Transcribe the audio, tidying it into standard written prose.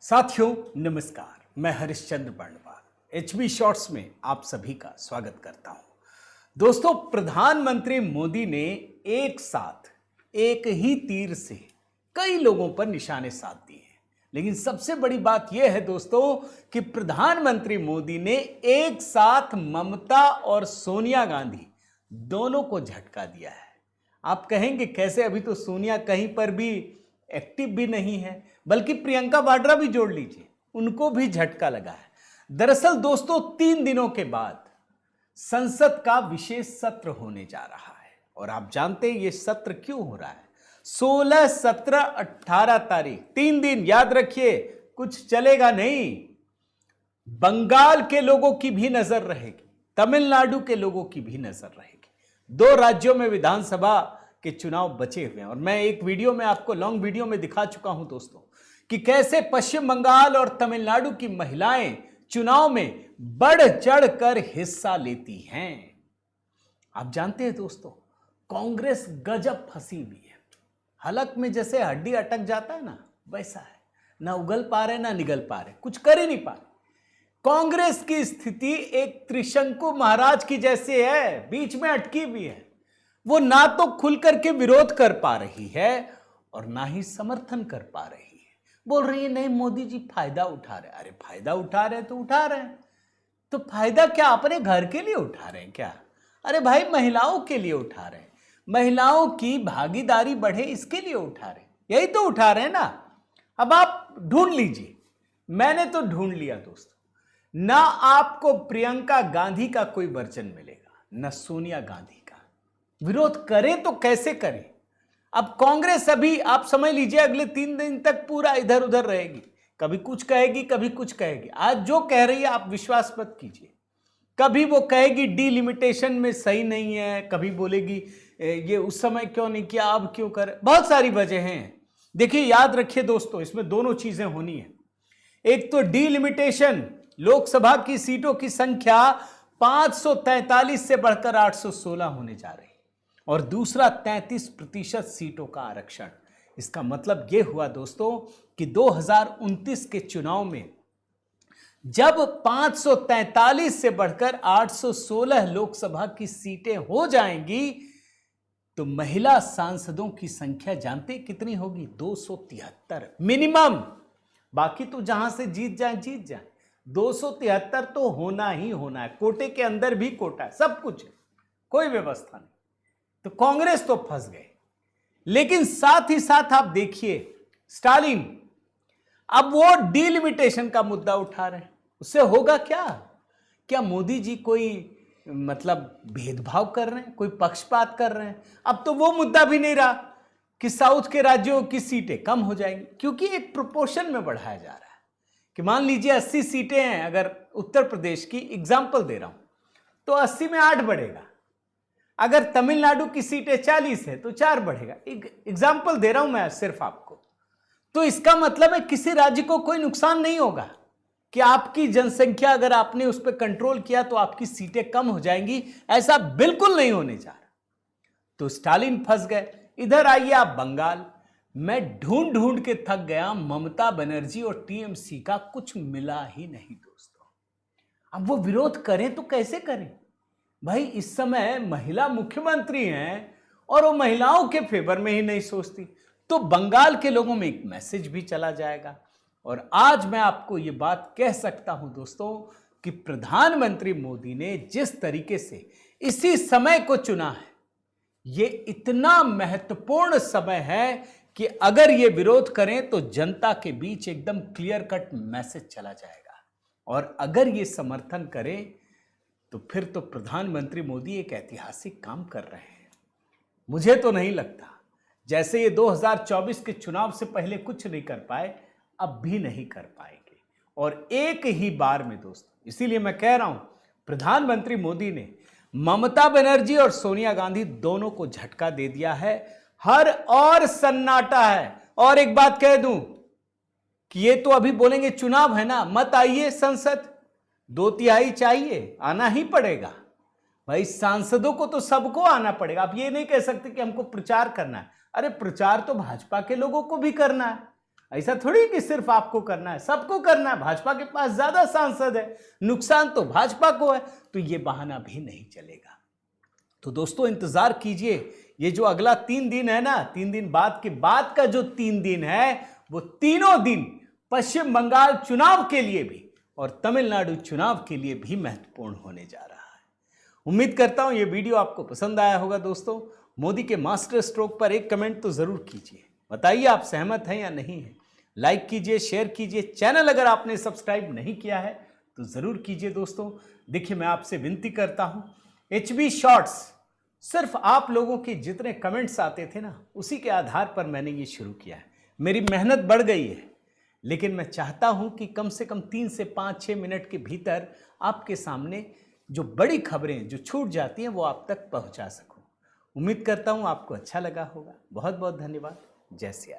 साथियों नमस्कार, मैं हरिश्चंद्र बर्णवाल एचबी शॉर्ट्स में आप सभी का स्वागत करता हूं। दोस्तों, प्रधानमंत्री मोदी ने एक साथ एक ही तीर से कई लोगों पर निशाने साध दिए हैं। लेकिन सबसे बड़ी बात यह है दोस्तों कि प्रधानमंत्री मोदी ने एक साथ ममता और सोनिया गांधी दोनों को झटका दिया है। आप कहेंगे कैसे? अभी तो सोनिया कहीं पर भी एक्टिव भी नहीं है, बल्कि प्रियंका वाड्रा भी जोड़ लीजिए, उनको भी झटका लगा है। दरअसल दोस्तों, 3 दिनों के बाद संसद का विशेष सत्र होने जा रहा है। और आप जानते हैं ये सत्र क्यों हो रहा है? 16, 17, 18 तारीख 3 दिन याद रखिए, कुछ चलेगा नहीं। बंगाल के लोगों की भी नजर रहेगी, तमिलनाडु के लोगों की भी नजर रहेगी। 2 राज्यों में विधानसभा के चुनाव बचे हुए हैं। और मैं एक वीडियो में आपको लॉन्ग वीडियो में दिखा चुका हूं दोस्तों कि कैसे पश्चिम बंगाल और तमिलनाडु की महिलाएं चुनाव में बढ़ चढ़ कर हिस्सा लेती हैं। आप जानते हैं दोस्तों, कांग्रेस गजब फंसी हुई है। हलक में जैसे हड्डी अटक जाता है ना, वैसा है। ना उगल पा रहे ना निगल पा रहे, कुछ कर ही नहीं पा रहे। कांग्रेस की स्थिति एक त्रिशंकु महाराज की जैसे है, बीच में अटकी हुई है। वो ना तो खुल करके विरोध कर पा रही है और ना ही समर्थन कर पा रही है। बोल रही है नहीं मोदी जी फायदा उठा रहे। अरे फायदा उठा रहे तो उठा रहे हैं, तो फायदा क्या अपने घर के लिए उठा रहे हैं क्या? अरे भाई, महिलाओं के लिए उठा रहे हैं, महिलाओं की भागीदारी बढ़े इसके लिए उठा रहे हैं, यही तो उठा रहे हैं ना। अब आप ढूंढ लीजिए, मैंने तो ढूंढ लिया दोस्तों। ना आपको प्रियंका गांधी का कोई वर्जन मिलेगा, ना सोनिया गांधी का। विरोध करें तो कैसे करें? अब कांग्रेस अभी आप समझ लीजिए अगले 3 दिन तक पूरा इधर उधर रहेगी, कभी कुछ कहेगी कभी कुछ कहेगी। आज जो कह रही है आप विश्वास मत कीजिए। कभी वो कहेगी डीलिमिटेशन में सही नहीं है, कभी बोलेगी ये उस समय क्यों नहीं किया, अब क्यों कर। बहुत सारी वजह हैं। देखिए, याद रखिए दोस्तों, इसमें दोनों चीजें होनी है। एक तो डीलिमिटेशन, लोकसभा की सीटों की संख्या 543 से बढ़कर 816 होने जा रही, और दूसरा 33% सीटों का आरक्षण। इसका मतलब यह हुआ दोस्तों कि 2029 के चुनाव में जब 543 से बढ़कर 816 लोकसभा की सीटें हो जाएंगी, तो महिला सांसदों की संख्या जानते कितनी होगी? 273 मिनिमम। बाकी तो जहां से जीत जाए जीत जाए, 273 तो होना ही होना है। कोटे के अंदर भी कोटा है, सब कुछ है, कोई व्यवस्था नहीं। तो कांग्रेस तो फंस गए। लेकिन साथ ही साथ आप देखिए, स्टालिन अब वो डीलिमिटेशन का मुद्दा उठा रहे हैं। उससे होगा क्या? क्या मोदी जी कोई भेदभाव कर रहे हैं, कोई पक्षपात कर रहे हैं? अब तो वो मुद्दा भी नहीं रहा कि साउथ के राज्यों की सीटें कम हो जाएंगी, क्योंकि एक प्रोपोर्शन में बढ़ाया जा रहा है कि मान लीजिए 80 सीटें हैं, अगर उत्तर प्रदेश की एग्जाम्पल दे रहा हूं, तो 80 में 8 बढ़ेगा। अगर तमिलनाडु की सीटें 40 है तो 4 बढ़ेगा। एग्जाम्पल दे रहा हूं मैं सिर्फ आपको। तो इसका मतलब है किसी राज्य को कोई नुकसान नहीं होगा कि आपकी जनसंख्या अगर आपने उस पर कंट्रोल किया तो आपकी सीटें कम हो जाएंगी। ऐसा बिल्कुल नहीं होने जा रहा। तो स्टालिन फंस गए। इधर आइए आप बंगाल। मैं ढूंढ ढूंढ के थक गया, ममता बनर्जी और टीएमसी का कुछ मिला ही नहीं दोस्तों। अब वो विरोध करें तो कैसे करें भाई? इस समय महिला मुख्यमंत्री हैं और वो महिलाओं के फेवर में ही नहीं सोचती। तो बंगाल के लोगों में एक मैसेज भी चला जाएगा। और आज मैं आपको ये बात कह सकता हूं दोस्तों कि प्रधानमंत्री मोदी ने जिस तरीके से इसी समय को चुना है, ये इतना महत्वपूर्ण समय है कि अगर ये विरोध करें तो जनता के बीच एकदम क्लियर कट मैसेज चला जाएगा। और अगर ये समर्थन करें तो फिर तो प्रधानमंत्री मोदी एक ऐतिहासिक काम कर रहे हैं। मुझे तो नहीं लगता, जैसे ये 2024 के चुनाव से पहले कुछ नहीं कर पाए, अब भी नहीं कर पाएंगे। और एक ही बार में दोस्तों, इसीलिए मैं कह रहा हूं, प्रधानमंत्री मोदी ने ममता बनर्जी और सोनिया गांधी दोनों को झटका दे दिया है। हर और सन्नाटा है। और एक बात कह दूं कि ये तो अभी बोलेंगे चुनाव है ना, मत आइए संसद, 2/3 चाहिए, आना ही पड़ेगा भाई। सांसदों को तो सबको आना पड़ेगा। आप ये नहीं कह सकते कि हमको प्रचार करना है। अरे प्रचार तो भाजपा के लोगों को भी करना है। ऐसा थोड़ी कि सिर्फ आपको करना है, सबको करना है। भाजपा के पास ज्यादा सांसद है, नुकसान तो भाजपा को है, तो ये बहाना भी नहीं चलेगा। तो दोस्तों इंतजार कीजिए, ये जो अगला 3 दिन है ना, 3 दिन बाद के बाद का जो 3 दिन है, वो तीनों दिन पश्चिम बंगाल चुनाव के लिए भी और तमिलनाडु चुनाव के लिए भी महत्वपूर्ण होने जा रहा है। उम्मीद करता हूं ये वीडियो आपको पसंद आया होगा। दोस्तों मोदी के मास्टर स्ट्रोक पर एक कमेंट तो जरूर कीजिए, बताइए आप सहमत हैं या नहीं है। लाइक कीजिए, शेयर कीजिए, चैनल अगर आपने सब्सक्राइब नहीं किया है तो जरूर कीजिए। दोस्तों देखिए, मैं आपसे विनती करता हूं, HB शॉर्ट्स सिर्फ आप लोगों के जितने कमेंट्स आते थे ना, उसी के आधार पर मैंने ये शुरू किया है। मेरी मेहनत बढ़ गई है, लेकिन मैं चाहता हूं कि कम से कम 3 से 5-6 मिनट के भीतर आपके सामने जो बड़ी खबरें जो छूट जाती हैं वो आप तक पहुंचा सकूं। उम्मीद करता हूं आपको अच्छा लगा होगा। बहुत बहुत धन्यवाद। जय सिया राम।